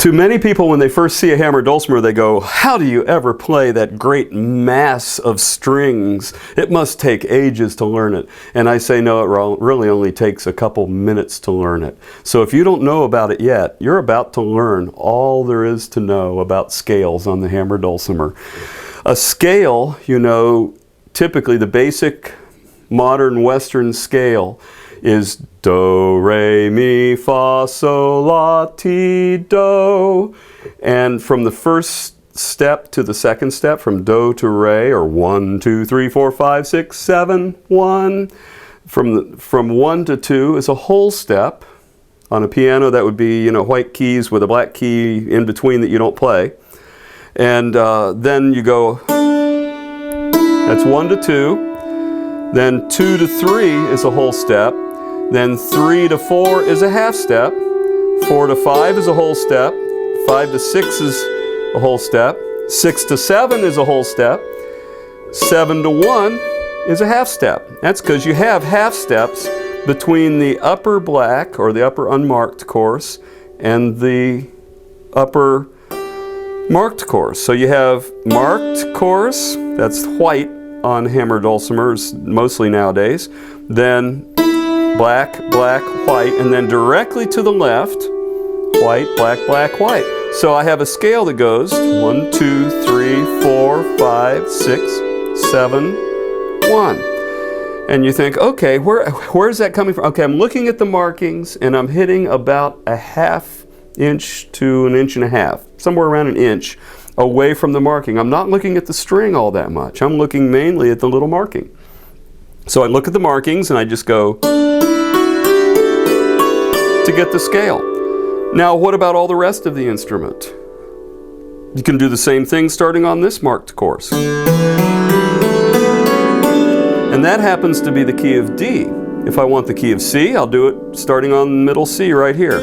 To many people, when they first see a hammered dulcimer, they go, how do you ever play that great mass of strings? It must take ages to learn it. And I say, no, it really only takes a couple minutes to learn it. So if you don't know about it yet, you're about to learn all there is to know about scales on the hammered dulcimer. A scale, you know, typically the basic modern Western scale is do, re, mi, fa, sol, la, ti, do. And from the first step to the second step, from do to re, or 1, 2, 3, 4, 5, 6, 7, 1. From 1 to 2 is a whole step. On a piano, that would be, you know, white keys with a black key in between that you don't play. And then you go, that's 1 to 2. Then 2 to 3 is a whole step. Then 3 to 4 is a half step. 4 to 5 is a whole step. 5 to 6 is a whole step. 6 to 7 is a whole step. 7 to 1 is a half step. That's because you have half steps between the upper black or the upper unmarked course and the upper marked course. So you have marked course, that's white on hammered dulcimers mostly nowadays. Then black, black, white, and then directly to the left, white, black, black, white. So I have a scale that goes 1, 2, 3, 4, 5, 6, 7, 1. And you think, okay, where's that coming from? Okay, I'm looking at the markings and I'm hitting about a ½ inch to an inch and a half, somewhere around an inch away from the marking. I'm not looking at the string all that much. I'm looking mainly at the little marking. So I look at the markings and I just go to get the scale. Now, what about all the rest of the instrument? You can do the same thing starting on this marked course. And that happens to be the key of D. If I want the key of C, I'll do it starting on middle C right here.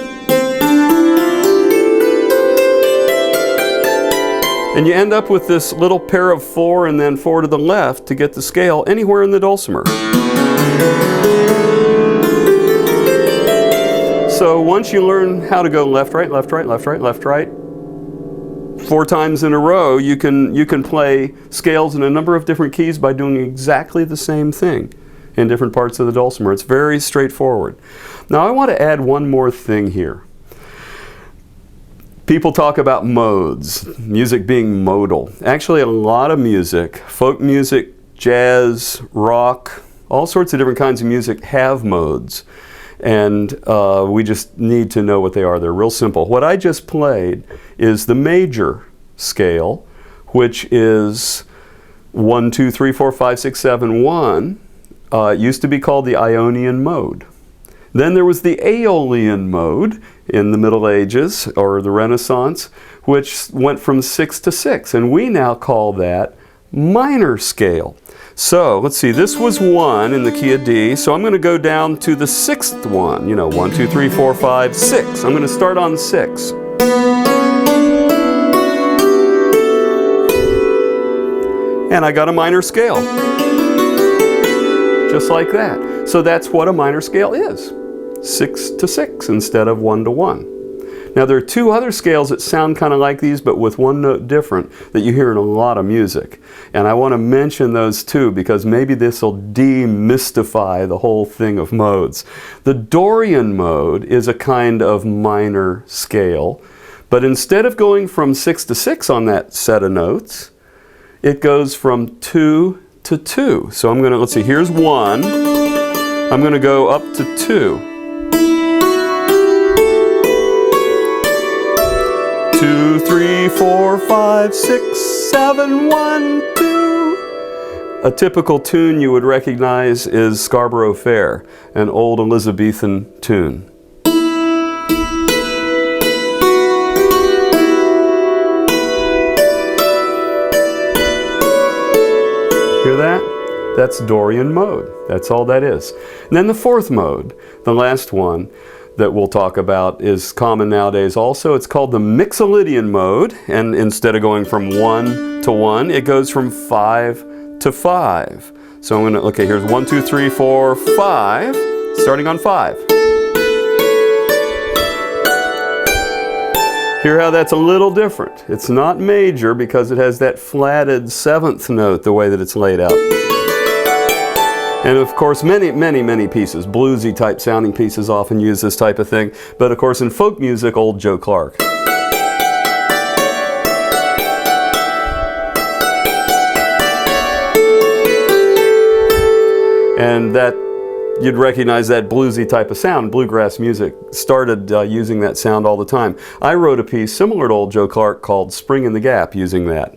And you end up with this little pair of 4 and then 4 to the left to get the scale anywhere in the dulcimer. So once you learn how to go left, right, left, right, left, right, left, right, 4 times in a row, you can play scales in a number of different keys by doing exactly the same thing in different parts of the dulcimer. It's very straightforward. Now I want to add one more thing here. People talk about modes, music being modal. Actually, a lot of music, folk music, jazz, rock, all sorts of different kinds of music have modes. And we just need to know what they are. They're real simple. What I just played is the major scale, which is 1, 2, 3, 4, 5, 6, 7, 1. It used to be called the Ionian mode. Then there was the Aeolian mode in the Middle Ages or the Renaissance, which went from 6 to 6, and we now call that minor scale. So let's see, this was 1 in the key of D, so I'm going to go down to the 6th one, you know, 1, 2, 3, 4, 5, 6. I'm going to start on 6. And I got a minor scale, just like that. So that's what a minor scale is. 6 to 6 instead of 1 to 1. Now there are 2 other scales that sound kind of like these, but with one note different, that you hear in a lot of music. And I want to mention those too, because maybe this will demystify the whole thing of modes. The Dorian mode is a kind of minor scale, but instead of going from 6 to 6 on that set of notes, it goes from 2 to 2. So I'm going to, let's see, here's 1. I'm going to go up to 2. 2, 3, 4, 5, 6, 7, 1, 2. A typical tune you would recognize is Scarborough Fair, an old Elizabethan tune. Hear that? That's Dorian mode. That's all that is. And then the 4th mode, the last one that we'll talk about, is common nowadays also. It's called the Mixolydian Mode, and instead of going from 1 to 1, it goes from 5 to 5. So I'm going to, okay, here's 1, 2, 3, 4, 5, starting on 5. Hear how that's a little different. It's not major because it has that flatted 7th note the way that it's laid out. And of course, many pieces, bluesy type sounding pieces often use this type of thing. But of course, in folk music, old Joe Clark. And that, you'd recognize that bluesy type of sound. Bluegrass music started using that sound all the time. I wrote a piece similar to old Joe Clark called Spring in the Gap using that.